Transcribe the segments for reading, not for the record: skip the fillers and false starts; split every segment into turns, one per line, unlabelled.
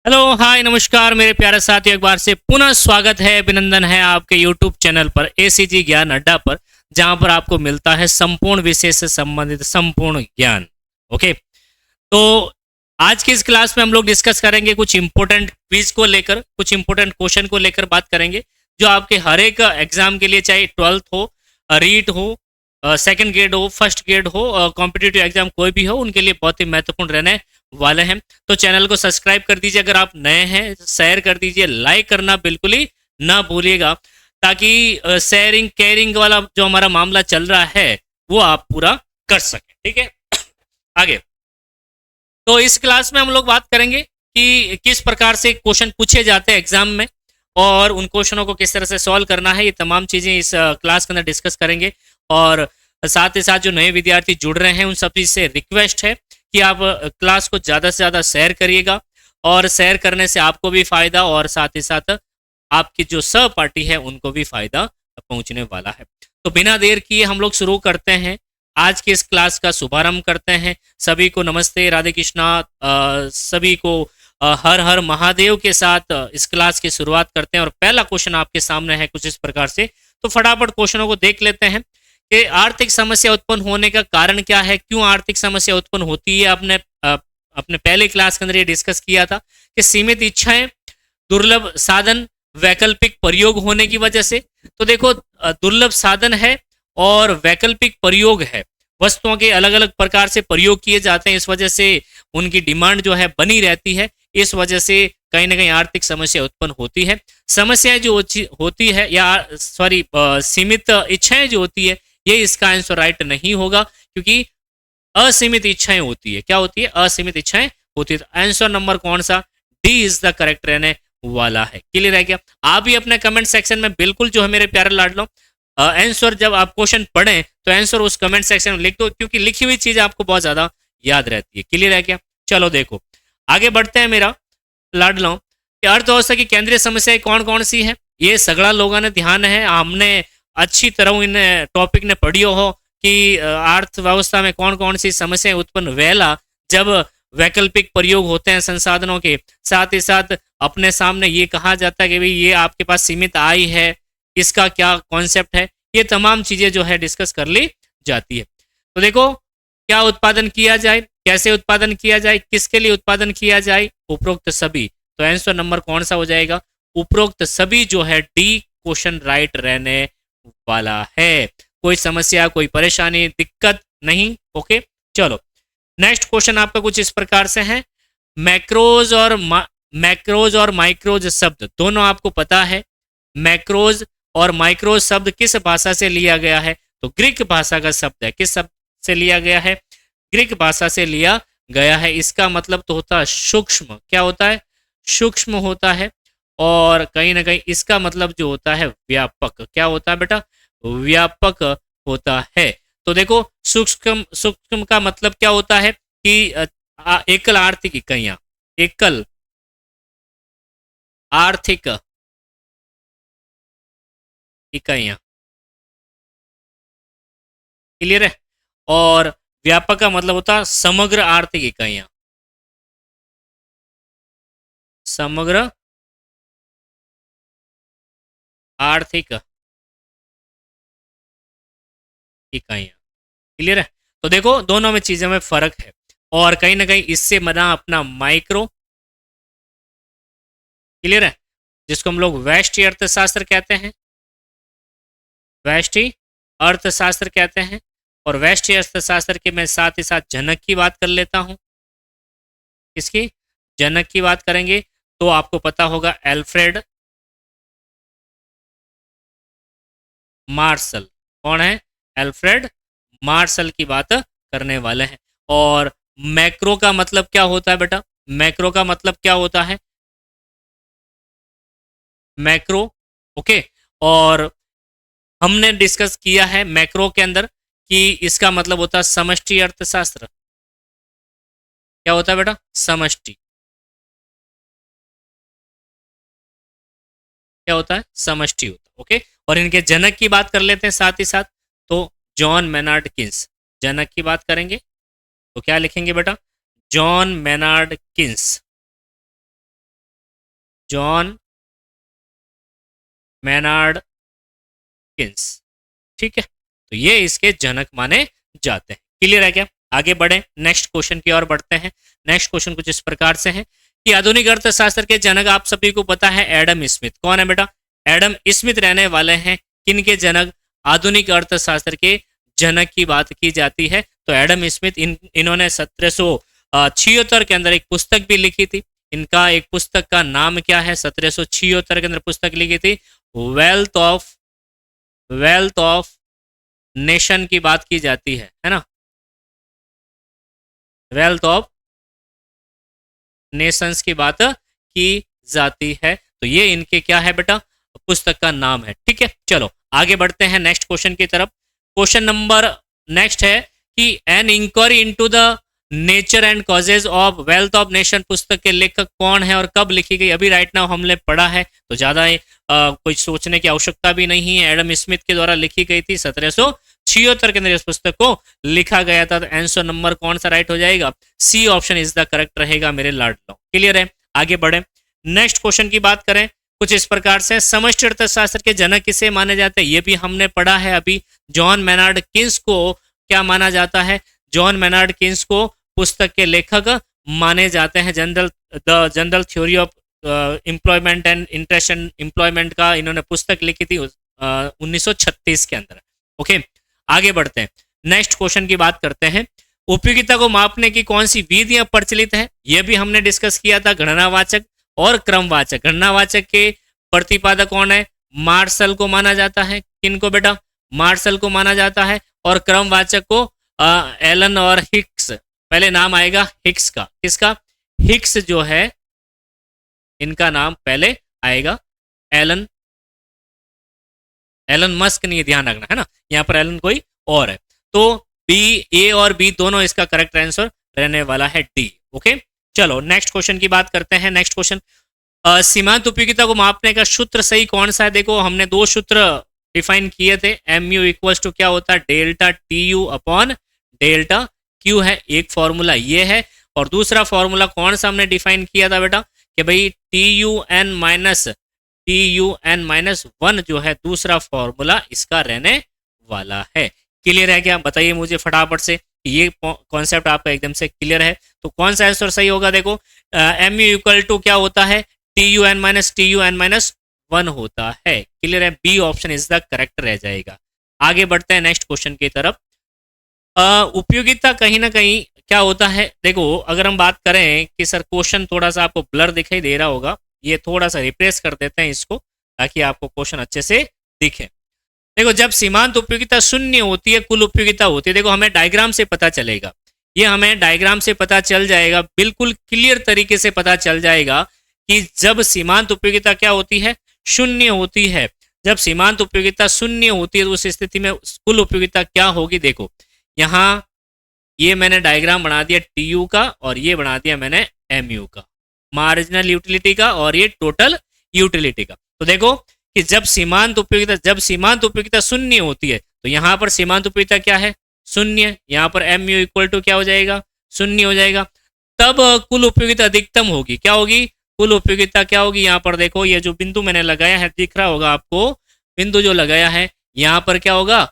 Hello hi नमस्कार मेरे प्यारे साथियों, एक बार से पुनः स्वागत है, अभिनंदन है आपके यूट्यूब चैनल पर एसीजी ज्ञान अड्डा पर, जहां पर आपको मिलता है संपूर्ण विषय से संबंधित संपूर्ण ज्ञान। ओके, तो आज की इस क्लास में हम लोग डिस्कस करेंगे कुछ इंपॉर्टेंट क्विज को लेकर, कुछ इंपॉर्टेंट क्वेश्चन को लेकर बात करेंगे, जो आपके हर एक एग्जाम के लिए, चाहे 12th हो, रीट हो, सेकंड ग्रेड हो, फर्स्ट ग्रेड हो, कॉम्पिटिटिव एग्जाम कोई भी हो, उनके लिए बहुत ही महत्वपूर्ण रहने वाले हैं। तो चैनल को सब्सक्राइब कर दीजिए अगर आप नए हैं, शेयर कर दीजिए, लाइक करना बिल्कुल ही ना भूलिएगा, ताकि शेयरिंग केयरिंग वाला जो हमारा मामला चल रहा है वो आप पूरा कर सकें। ठीक है, आगे। तो इस क्लास में हम लोग बात करेंगे कि किस प्रकार से क्वेश्चन पूछे जाते हैं एग्जाम में, और उन क्वेश्चनों को किस तरह से सॉल्व करना है, ये तमाम चीजें इस क्लास के अंदर डिस्कस करेंगे। और साथ ही साथ जो नए विद्यार्थी जुड़ रहे हैं उन सभी से रिक्वेस्ट है कि आप क्लास को ज़्यादा से ज़्यादा शेयर करिएगा, और शेयर करने से आपको भी फायदा और साथ ही साथ आपकी जो सहपाठी है उनको भी फायदा पहुंचने वाला है। तो बिना देर किए हम लोग शुरू करते हैं, आज की इस क्लास का शुभारंभ करते हैं। सभी को नमस्ते, राधे कृष्णा, सभी को हर हर महादेव के साथ इस क्लास की शुरुआत करते हैं। और पहला क्वेश्चन आपके सामने है कुछ इस प्रकार से, तो फटाफट क्वेश्चनों को देख लेते हैं कि आर्थिक समस्या उत्पन्न होने का कारण क्या है, क्यों आर्थिक समस्या उत्पन्न होती है। आपने अपने पहले क्लास के अंदर ये डिस्कस किया था कि सीमित इच्छाएं, दुर्लभ साधन, वैकल्पिक प्रयोग होने की वजह से। तो देखो, दुर्लभ साधन है और वैकल्पिक प्रयोग है, वस्तुओं के अलग अलग प्रकार से प्रयोग किए जाते हैं, इस वजह से उनकी डिमांड जो है बनी रहती है, इस वजह से कहीं ना कहीं आर्थिक समस्या उत्पन्न होती है। समस्याएं जो होती है, या सॉरी, सीमित इच्छाएं जो होती है, ये इसका आंसर राइट नहीं होगा, क्योंकि असीमित इच्छाएं होती है। क्या होती है? असीमित इच्छाएं होती है। तो आंसर नंबर कौन सा? डी इज द करेक्ट रहने वाला है। क्लियर है क्या? आप भी अपने कमेंट सेक्शन में बिल्कुल जो है मेरे प्यारे लाडलो, आंसर जब आप क्वेश्चन पढ़ें तो आंसर उस कमेंट सेक्शन में लिख दो, क्योंकि लिखी हुई चीज आपको बहुत ज्यादा याद रहती है। क्लियर है क्या? चलो देखो, आगे बढ़ते हैं मेरा लाडलो कि अर्थव्यवस्था की केंद्रीय समस्याएं कौन कौन सी है। ये सगड़ा लोगों ने ध्यान है, हमने अच्छी तरह इन टॉपिक ने पढ़ियो हो कि अर्थव्यवस्था में कौन कौन सी समस्याएं उत्पन्न वेला जब वैकल्पिक प्रयोग होते हैं संसाधनों के। साथ ही साथ अपने सामने ये कहा जाता है कि भाई ये आपके पास सीमित आय है, इसका क्या कॉन्सेप्ट है, ये तमाम चीजें जो है डिस्कस कर ली जाती है। तो देखो, क्या उत्पादन किया जाए, कैसे उत्पादन किया जाए, किसके लिए उत्पादन किया जाए, उपरोक्त सभी। तो आंसर नंबर कौन सा हो जाएगा? उपरोक्त सभी जो है, डी क्वेश्चन राइट रहने वाला है। कोई समस्या, कोई परेशानी, दिक्कत नहीं। ओके, चलो नेक्स्ट क्वेश्चन आपका कुछ इस प्रकार से है। मैक्रोज और माइक्रोज शब्द दोनों आपको पता है। मैक्रोज और माइक्रोज शब्द किस भाषा से लिया गया है? तो ग्रीक भाषा का शब्द है। किस शब्द से लिया गया है? ग्रीक भाषा से लिया गया है। इसका मतलब तो होता है सूक्ष्म। क्या होता है? सूक्ष्म होता है। और कहीं ना कहीं इसका मतलब जो होता है व्यापक। क्या होता है बेटा? व्यापक होता है। तो देखो, सूक्ष्म सूक्ष्म का मतलब क्या होता है कि एकल आर्थिक इकाइयां, एकल आर्थिक इकाइयां। क्लियर है? और व्यापक का मतलब होता है समग्र आर्थिक इकाइयां, समग्र आर्थिक इकाइयां। क्लियर है? तो देखो, दोनों में चीजों में फर्क है, और कहीं ना कहीं इससे बना अपना माइक्रो। क्लियर है? जिसको हम लोग व्यष्टि अर्थशास्त्र कहते हैं, व्यष्टि अर्थशास्त्र कहते हैं। और व्यष्टि अर्थशास्त्र के मैं साथ ही साथ जनक की बात कर लेता हूं। इसकी जनक की बात करेंगे तो आपको पता होगा एल्फ्रेड मार्शल। कौन है? एल्फ्रेड मार्शल की बात करने वाले हैं। और मैक्रो का मतलब क्या होता है बेटा? मैक्रो का मतलब क्या होता है? मैक्रो। ओके, और हमने डिस्कस किया है मैक्रो के अंदर कि इसका मतलब होता है समष्टि अर्थशास्त्र। क्या होता है बेटा? समष्टि। क्या होता है? समष्टि होता है। ओके, और इनके जनक की बात कर लेते हैं साथ ही साथ। तो जॉन मेनार्ड किन्स, जनक की बात करेंगे तो क्या लिखेंगे बेटा? John Maynard Keynes. John Maynard Keynes. ठीक है, तो ये इसके जनक माने जाते हैं। क्लियर है क्या? आगे बढ़े, नेक्स्ट क्वेश्चन की ओर बढ़ते हैं। नेक्स्ट क्वेश्चन कुछ इस प्रकार से है कि आधुनिक अर्थशास्त्र के जनक आप सभी को पता है एडम स्मिथ। कौन है बेटा? एडम स्मिथ रहने वाले हैं किन के जनक? आधुनिक अर्थशास्त्र के जनक की बात की जाती है तो एडम स्मिथ इन्होंने 1776 के अंदर एक पुस्तक भी लिखी थी। इनका एक पुस्तक का नाम क्या है? 1776 के अंदर पुस्तक लिखी थी वेल्थ ऑफ नेशन की बात की जाती है ना? वेल्थ ऑफ नेशंस की बात की जाती है तो ये इनके क्या है बेटा? पुस्तक का नाम है। ठीक है, चलो आगे बढ़ते हैं नेक्स्ट क्वेश्चन की तरफ। क्वेश्चन नंबर नेक्स्ट है कि an inquiry into the nature and causes of wealth of nation पुस्तक के लेखक कौन है और कब लिखी गई? अभी राइट नाउ हमने पढ़ा है तो ज्यादा कोई सोचने की आवश्यकता भी नहीं है। एडम स्मिथ के द्वारा लिखी गई थी, 1776 के अंदर इस पुस्तक को लिखा गया था। तो आंसर नंबर कौन सा राइट हो जाएगा? C option is the correct रहेगा मेरे लाडलो। क्लियर है? आगे बढ़े, नेक्स्ट क्वेश्चन की बात करें कुछ इस प्रकार से, समष्टि अर्थशास्त्र के जनक किसे माने जाते हैं? ये भी हमने पढ़ा है अभी। जॉन मैनार्ड किन्स को क्या माना जाता है? जॉन मैनार्ड किन्स को पुस्तक के लेखक माने जाते हैं। General theory of employment and interest and employment का इन्होंने पुस्तक लिखी थी 1936 के अंदर। ओके, आगे बढ़ते हैं, नेक्स्ट क्वेश्चन की बात करते हैं। उपयोगिता को मापने की कौन सी विधियां प्रचलित है? यह भी हमने डिस्कस किया था। गणनावाचक और क्रमवाचक। गणनावाचक के प्रतिपादक कौन है? मार्शल को माना जाता है। किनको बेटा? मार्शल को माना जाता है। और क्रमवाचक को एलन और हिक्स। पहले नाम आएगा हिक्स का। किसका? हिक्स जो है इनका नाम पहले आएगा। एलन मस्क नहीं, ध्यान रखना है ना, यहाँ पर एलन कोई और है। तो बी, ए और बी दोनों इसका करेक्ट आंसर रहने वाला है डी। ओके, चलो नेक्स्ट क्वेश्चन की बात करते हैं। नेक्स्ट क्वेश्चन, सीमांत उपयोगिता को मापने का सूत्र सही कौन सा है? देखो हमने दो सूत्र डिफाइन किए थे। एम यू इक्वल्स टू क्या होता है? Delta T U upon delta Q है, एक फॉर्मूला ये है। और दूसरा फॉर्मूला कौन सा हमने डिफाइन किया था बेटा? कि भाई टी यू एन माइनस 1 जो है दूसरा फॉर्मूला इसका रहने वाला है। क्लियर है क्या? बताइए मुझे फटाफट से, ये कॉन्सेप्ट आपका एकदम से क्लियर है तो कौन सा आंसर सही होगा? देखो एम यू इक्वल टू क्या होता है? टी यू एन माइनस 1 होता है। क्लियर है? B option is the correct रह जाएगा। आगे बढ़ते हैं नेक्स्ट क्वेश्चन की तरफ। उपयोगिता कहीं ना कहीं क्या होता है? देखो अगर हम बात करें कि सर क्वेश्चन थोड़ा सा आपको ब्लर दिखाई दे रहा होगा, ये थोड़ा सा रिप्लेस कर देते हैं इसको ताकि आपको क्वेश्चन अच्छे से दिखे। देखो जब सीमांत उपयोगिता शून्य होती है, कुल उपयोगिता होती है, देखो हमें डायग्राम से पता चलेगा, ये हमें डायग्राम से पता चल जाएगा, बिल्कुल क्लियर तरीके से पता चल जाएगा कि जब सीमांत उपयोगिता क्या होती है? शून्य होती है। जब सीमांत उपयोगिता शून्य होती है तो उस स्थिति में कुल उपयोगिता क्या होगी? देखो यहाँ ये मैंने डायग्राम बना दिया टीयू का और ये बना दिया मैंने एमयू का, मार्जिनल यूटिलिटी का और ये टोटल यूटिलिटी का। तो देखो कि जब सीमांत उपयोगिता शून्य होती है तो यहाँ पर सीमांत उपयोगिता क्या है? शून्य। यहाँ पर एमयू इक्वल टू क्या हो जाएगा? शून्य हो जाएगा। तब कुल उपयोगिता अधिकतम होगी। क्या होगी? कुल उपयोगिता क्या होगी? यहाँ पर देखो ये जो बिंदु मैंने लगाया है, दिख रहा होगा आपको, बिंदु जो लगाया है यहाँ पर क्या होगा?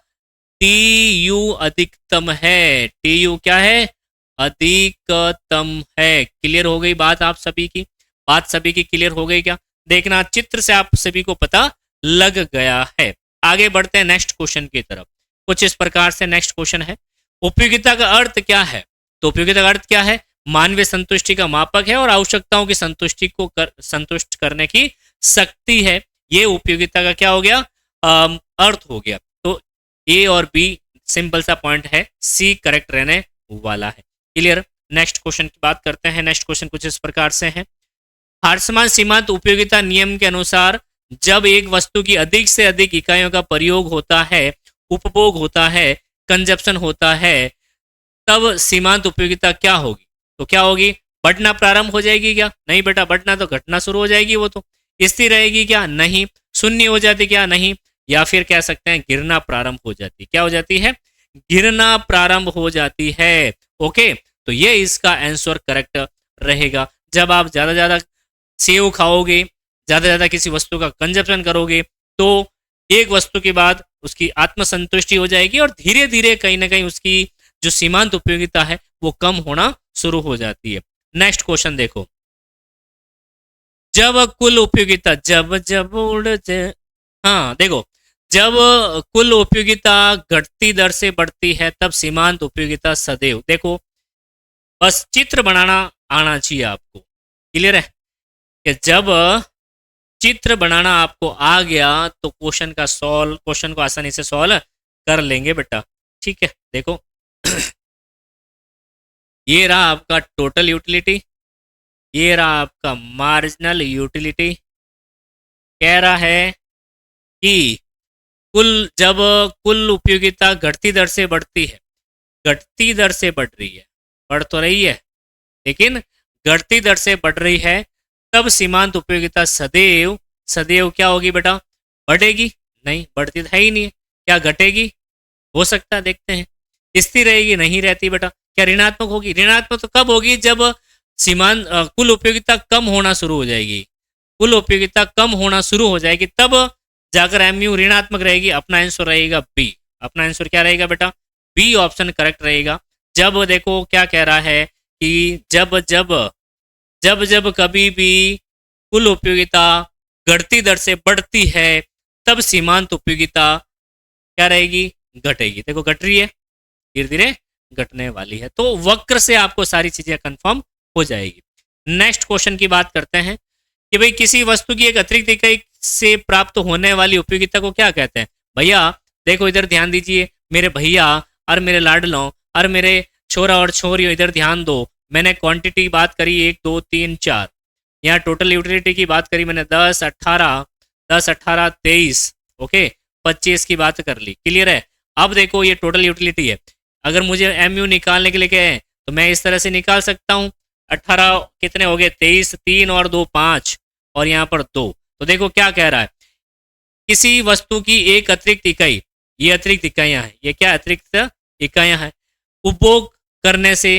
टी यू अधिकतम है। टी यू क्या है? अधिकतम है। क्लियर हो गई बात आप सभी की? बात सभी की क्लियर हो गई क्या? देखना चित्र से आप सभी को पता लग गया है। आगे बढ़ते हैं नेक्स्ट क्वेश्चन की तरफ। कुछ इस प्रकार से नेक्स्ट क्वेश्चन है, उपयोगिता का अर्थ क्या है? तो उपयोगिता का अर्थ क्या है? मानवीय संतुष्टि का मापक है और आवश्यकताओं की संतुष्टि को संतुष्ट करने की शक्ति है। ये उपयोगिता का क्या हो गया? अर्थ हो गया। तो ए और बी सिंपल सा पॉइंट है, सी करेक्ट रहने वाला है। क्लियर? नेक्स्ट क्वेश्चन की बात करते हैं। नेक्स्ट क्वेश्चन कुछ इस प्रकार से है, हार्समान सीमांत उपयोगिता नियम के अनुसार जब एक वस्तु की अधिक से अधिक इकाइयों का प्रयोग होता है, उपभोग होता है, कंजप्शन होता है, तब सीमांत उपयोगिता क्या होगी? तो क्या होगी? बढ़ना प्रारंभ हो जाएगी क्या? नहीं बेटा, बढ़ना तो घटना शुरू हो जाएगी। वो तो स्थिर रहेगी क्या? नहीं। शून्य हो जाती क्या? नहीं। या फिर कह सकते हैं गिरना प्रारंभ हो जाती। क्या हो जाती है? गिरना प्रारंभ हो जाती है। ओके, तो ये इसका आंसर करेक्ट रहेगा। जब आप ज्यादा सेव खाओगे ज्यादा से ज्यादा किसी वस्तु का कंजप्शन करोगे तो एक वस्तु के बाद उसकी आत्मसंतुष्टि हो जाएगी और धीरे धीरे कहीं ना कहीं उसकी जो सीमांत उपयोगिता है वो कम होना शुरू हो जाती है। नेक्स्ट क्वेश्चन देखो, जब कुल उपयोगिता जब जब उड़ हाँ देखो, जब कुल उपयोगिता घटती दर से बढ़ती है तब सीमांत उपयोगिता सदैव, देखो बस चित्र बनाना आना चाहिए आपको, क्लियर है कि जब चित्र बनाना आपको आ गया तो क्वेश्चन को आसानी से सॉल्व कर लेंगे बेटा। ठीक है, देखो ये रहा आपका टोटल यूटिलिटी, ये रहा आपका मार्जिनल यूटिलिटी। कह रहा है कि जब कुल उपयोगिता घटती दर से बढ़ती है, घटती दर से बढ़ रही है, बढ़ तो रही है लेकिन घटती दर से बढ़ रही है, तब सीमांत उपयोगिता सदैव सदैव क्या होगी बेटा, बढ़ेगी? नहीं, बढ़ती तो है ही नहीं है। क्या घटेगी? हो सकता है, देखते हैं। स्थिर रहेगी? नहीं रहती बेटा। क्या ऋणात्मक होगी? ऋणात्मक तो कब होगी, जब सीमांत कुल उपयोगिता कम होना शुरू हो जाएगी। कुल उपयोगिता कम होना शुरू हो जाएगी तब जाकर एमयू ऋणात्मक रहेगी। अपना आंसर रहेगा बी। अपना आंसर क्या रहेगा बेटा? बी ऑप्शन करेक्ट रहेगा। जब देखो क्या कह रहा है कि जब जब जब जब कभी भी कुल उपयोगिता घटती दर से बढ़ती है तब सीमांत उपयोगिता क्या रहेगी, घटेगी। देखो घट रही है, धीरे धीरे घटने वाली है। तो वक्र से आपको सारी चीजें कंफर्म हो जाएगी। नेक्स्ट क्वेश्चन की बात करते हैं कि भाई किसी वस्तु की एक अतिरिक्त इकाई से प्राप्त होने वाली उपयोगिता को क्या कहते हैं। भैया देखो इधर ध्यान दीजिए, मेरे भैया और मेरे लाडलों और मेरे छोरा और छोरियों, इधर ध्यान दो। मैंने क्वांटिटी बात करी 1 2 3 4, यहाँ टोटल यूटिलिटी की बात करी मैंने 10 18 23, ओके 25 की बात कर ली, क्लियर है। अब देखो ये टोटल यूटिलिटी है। अगर मुझे एमयू निकालने के लिए कहें तो मैं इस तरह से निकाल सकता हूँ। 18 कितने हो गए, 23, 3 और 2 5 और यहाँ पर 2। तो देखो क्या कह रहा है, किसी वस्तु की एक अतिरिक्त इकाई, ये अतिरिक्त इकाइयां हैं, ये क्या अतिरिक्त इकाइयां हैं, उपभोग करने से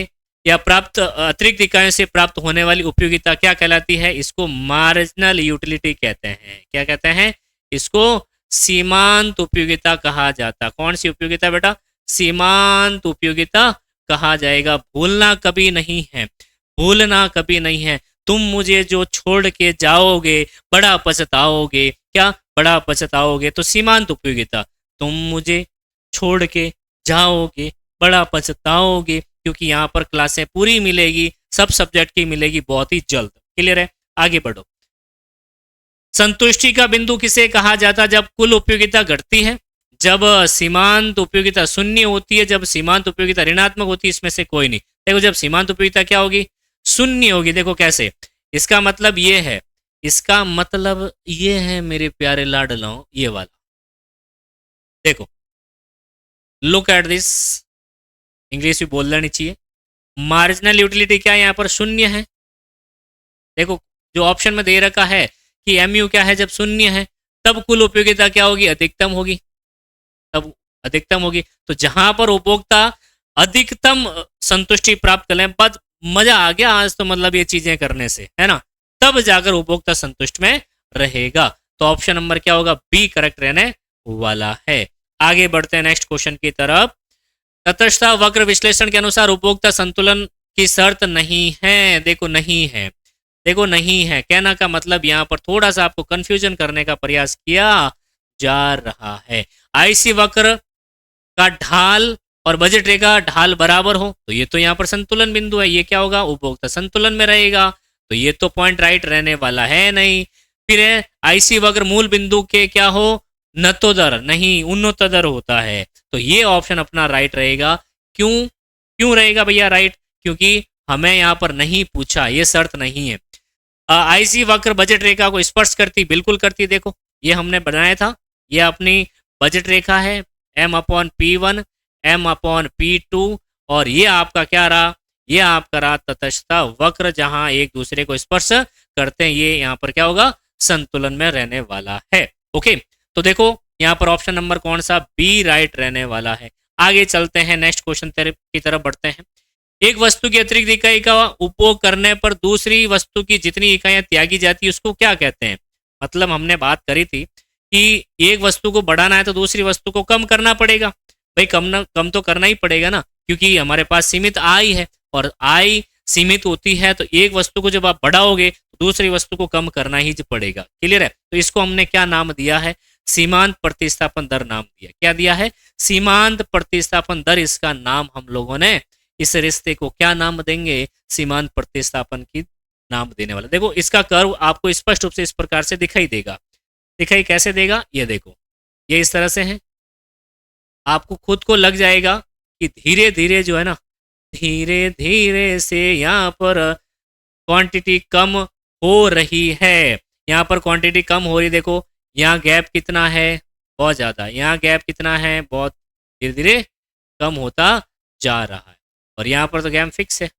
या प्राप्त अतिरिक्त इकाइयों से प्राप्त होने वाली उपयोगिता क्या कहलाती है? इसको मार्जिनल यूटिलिटी कहते हैं। क्या कहते हैं? इसको सीमांत उपयोगिता कहा जाता। कौन सी उपयोगिता बेटा? सीमांत उपयोगिता कहा जाएगा। भूलना कभी नहीं है, भूलना कभी नहीं है। तुम मुझे जो छोड़ के जाओगे बड़ा पछताओगे। क्या? बड़ा पछताओगे। तो सीमांत उपयोगिता, तुम मुझे छोड़ के जाओगे बड़ा पछताओगे, क्योंकि यहाँ पर क्लासें पूरी मिलेगी, सब सब्जेक्ट की मिलेगी बहुत ही जल्द, क्लियर है। आगे बढ़ो। संतुष्टि का बिंदु किसे कहा जाता? जब कुल उपयोगिता घटती है, जब सीमांत उपयोगिता शून्य होती है, जब सीमांत उपयोगिता ऋणात्मक होती है, इसमें से कोई नहीं। देखो जब सीमांत उपयोगिता क्या होगी, शून्य होगी। देखो कैसे, इसका मतलब ये है, इसका मतलब ये है मेरे प्यारे लाडलों, ये वाला देखो, लुक एट दिस, इंग्लिश भी बोल लेनी चाहिए। मार्जिनल यूटिलिटी क्या है, यहाँ पर शून्य है। देखो जो ऑप्शन में दे रखा है कि एमयू क्या है, जब शून्य है तब कुल उपयोगिता क्या होगी, अधिकतम होगी, तब अधिकतम होगी। तो जहां पर उपभोक्ता अधिकतम संतुष्टि प्राप्त कर ले, बस मजा आ गया आज तो, मतलब ये चीजें करने से, है ना, तब जाकर उपभोक्ता संतुष्ट में रहेगा। तो ऑप्शन नंबर क्या होगा, बी करेक्ट रहने वाला है। आगे बढ़ते हैं नेक्स्ट क्वेश्चन की तरफ। तटस्थता वक्र विश्लेषण के अनुसार उपभोक्ता संतुलन की शर्त नहीं है। देखो नहीं है, देखो नहीं है, कहना का मतलब यहाँ पर थोड़ा सा आपको कंफ्यूजन करने का प्रयास किया जा रहा है। आईसी वक्र का ढाल और बजट रेखा ढाल बराबर हो तो ये तो यहाँ पर संतुलन बिंदु है, ये क्या होगा, उपभोक्ता संतुलन में रहेगा। तो ये तो पॉइंट राइट रहने वाला है नहीं। फिर है आईसी वक्र मूल बिंदु के क्या हो, नतोदर नहीं उन्नतोदर होता है। तो ये ऑप्शन अपना राइट रहेगा। क्यों क्यों रहेगा भैया राइट, क्योंकि हमें यहाँ पर नहीं पूछा, ये शर्त नहीं है। आईसी वक्र बजट रेखा को स्पर्श करती, बिल्कुल करती। देखो ये हमने बनाया था, ये अपनी बजट रेखा है, M/P1 M/P2, और ये आपका क्या रहा, ये आपका रहा तटस्थता वक्र, जहां एक दूसरे को स्पर्श करते हैं। ये यहाँ पर क्या होगा, संतुलन में रहने वाला है। ओके, तो देखो यहाँ पर ऑप्शन नंबर कौन सा, बी राइट रहने वाला है। आगे चलते हैं, नेक्स्ट क्वेश्चन की तरफ बढ़ते हैं। एक वस्तु की अतिरिक्त इकाई का उपभोग करने पर दूसरी वस्तु की जितनी इकाइयां त्यागी जाती है उसको क्या कहते हैं। मतलब हमने बात करी थी कि एक वस्तु को बढ़ाना है तो दूसरी वस्तु को कम करना पड़ेगा। भाई कम तो करना ही पड़ेगा ना, क्योंकि हमारे पास सीमित आय है और आय सीमित होती है, तो एक वस्तु को जब आप बढ़ाओगे तो दूसरी वस्तु को कम करना ही पड़ेगा। क्लियर है? तो इसको हमने क्या नाम दिया है? सीमांत प्रतिस्थापन दर नाम दिया। क्या दिया है? सीमांत प्रतिस्थापन दर इसका नाम हम लोगों ने। इस रिश्ते को क्या नाम देंगे? सीमांत प्रतिस्थापन की नाम देने वाला। देखो इसका कर्व आपको स्पष्ट रूप से इस प्रकार से दिखाई देगा। दिखाई कैसे देगा? ये देखो, ये इस तरह से है। आपको खुद को लग जाएगा कि धीरे धीरे जो है ना, धीरे धीरे से यहाँ पर क्वांटिटी कम हो रही है। यहाँ पर क्वांटिटी कम हो रही, देखो यहाँ गैप कितना है? बहुत ज़्यादा। यहाँ गैप कितना है? बहुत। धीरे धीरे कम होता जा रहा है। और यहाँ पर तो गैप फिक्स है।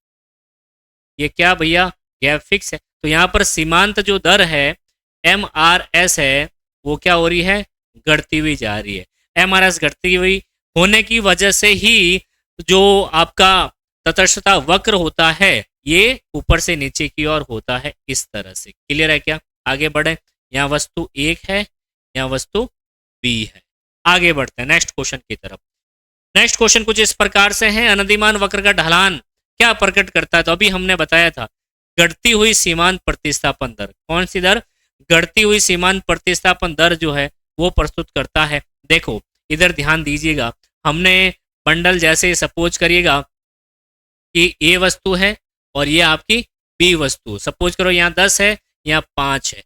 ये क्या भैया? गैप फिक्स है। तो यहाँ पर सीमांत जो दर है MRS है, वो क्या हो रही है? घटती हुई जा रही है। MRS घटती हुई होने की वजह से ही जो आपका तटस्थता वक्र होता है ये ऊपर से नीचे की ओर होता है, इस तरह से। क्लियर है क्या? आगे बढ़े। यहाँ वस्तु एक है, यहाँ वस्तु बी है। आगे बढ़ते हैं नेक्स्ट क्वेश्चन की तरफ। नेक्स्ट क्वेश्चन कुछ इस प्रकार से है। अनधिमान वक्र का ढलान क्या प्रकट करता है? तो अभी हमने बताया था, घटती हुई सीमांत प्रतिस्थापन दर। कौन सी दर? घटती हुई सीमांत प्रतिस्थापन दर जो है वो प्रस्तुत करता है। देखो इधर ध्यान दीजिएगा, हमने बंडल जैसे सपोज करिएगा कि ए वस्तु है और ये आपकी बी वस्तु। सपोज करो यहाँ 10 है, यहाँ 5 है,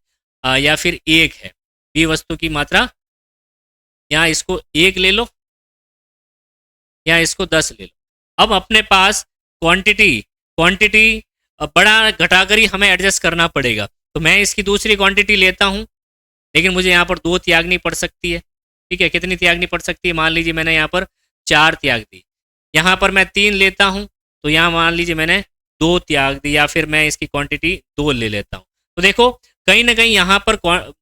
या फिर 1 है। बी वस्तु की मात्रा, यहाँ इसको 1 ले लो, यहाँ इसको 10 ले लो। अब अपने पास क्वांटिटी बड़ा घटाकर ही हमें एडजस्ट करना पड़ेगा। तो मैं इसकी दूसरी क्वांटिटी लेता हूँ, लेकिन मुझे यहाँ पर 2 त्यागनी पड़ सकती है। ठीक है, कितनी त्यागनी पड़ सकती है? मान लीजिए मैंने यहाँ पर 4 त्याग दी। यहाँ पर मैं 3 लेता हूँ, तो यहाँ मान लीजिए मैंने 2 त्याग दी, या फिर मैं इसकी क्वांटिटी 2 ले लेता हूँ। तो देखो कहीं ना कहीं यहाँ पर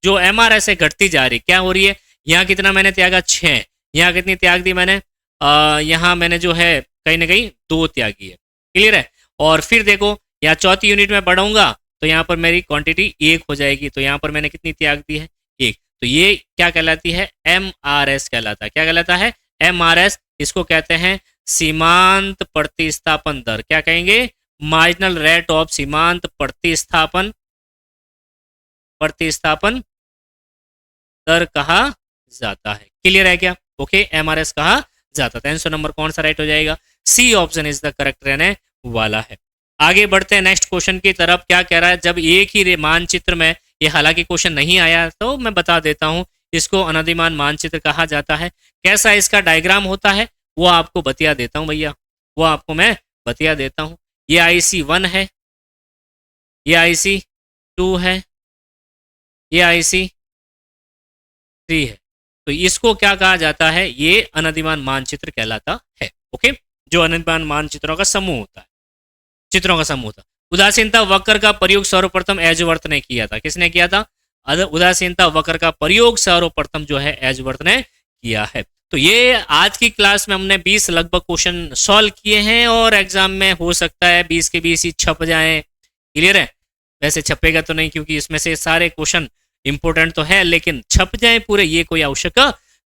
जो MRS है घटती जा रही। क्या हो रही है? यहाँ कितना मैंने त्यागा? 6। यहाँ कितनी त्याग दी मैंने? यहाँ मैंने जो है कहीं ना कहीं 2 त्यागी है। क्लियर है? और फिर देखो यहाँ चौथी यूनिट में बढ़ाऊंगा तो यहाँ पर मेरी क्वांटिटी 1 हो जाएगी। तो यहाँ पर मैंने कितनी त्याग दी है? 1। तो ये क्या कहलाती है? MRS कहलाता है। क्या कहलाता है? MRS। इसको कहते हैं सीमांत प्रतिस्थापन दर। क्या कहेंगे? मार्जिनल रेट ऑफ सीमांत प्रतिस्थापन दर कहा जाता है। क्लियर है क्या? ओके, MRS कहा जाता है। आंसर नंबर कौन सा राइट हो जाएगा? C option is the correct रहने वाला है। आगे बढ़ते हैं नेक्स्ट क्वेश्चन की तरफ। क्या कह रहा है? जब एक ही मानचित्र में, ये हालांकि क्वेश्चन नहीं आया तो मैं बता देता हूं, इसको अनधिमान मानचित्र कहा जाता है। कैसा इसका डायग्राम होता है वो आपको बतिया देता हूं भैया, वो आपको मैं बतिया देता हूं। ये IC1 है, ये IC2 है, ये IC3 है। तो इसको क्या कहा जाता है? ये अनधिमान मानचित्र कहलाता है। ओके, जो अनधिमान मानचित्रों का समूह होता है, चित्रों का समूह था। उदासीनता वक्र का प्रयोग सर्वप्रथम एजवर्थ ने किया था। किसने किया था? उदासीनता वक्र का प्रयोग सर्वप्रथम जो है एजवर्थ ने किया है। तो ये आज की क्लास में हमने 20 लगभग क्वेश्चन सॉल्व किए हैं, और एग्जाम में हो सकता है 20 के 20 ही छप जाएं। क्लियर है? वैसे छपेगा तो नहीं, क्योंकि इसमें से सारे क्वेश्चन इंपोर्टेंट तो है, लेकिन छप जाए पूरे ये कोई आवश्यक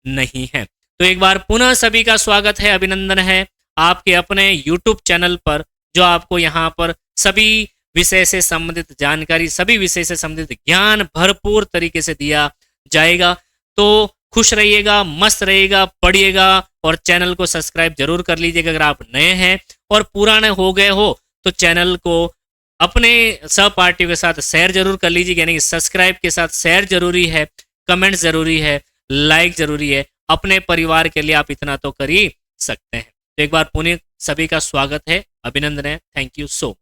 नहीं है। तो एक बार पुनः सभी का स्वागत है, अभिनंदन है आपके अपने यूट्यूब चैनल पर, जो आपको यहाँ पर सभी विषय से संबंधित जानकारी, सभी विषय से संबंधित ज्ञान भरपूर तरीके से दिया जाएगा। तो खुश रहिएगा, मस्त रहिएगा, पढ़िएगा, और चैनल को सब्सक्राइब जरूर कर लीजिएगा अगर आप नए हैं। और पुराने हो गए हो तो चैनल को अपने सहपाठियों के साथ शेयर जरूर कर लीजिए। यानी सब्सक्राइब के साथ शेयर जरूरी है, कमेंट जरूरी है, लाइक जरूरी है। अपने परिवार के लिए आप इतना तो कर ही सकते हैं। तो एक बार पुनः सभी का स्वागत है, अभिनंदन है। Thank you so much.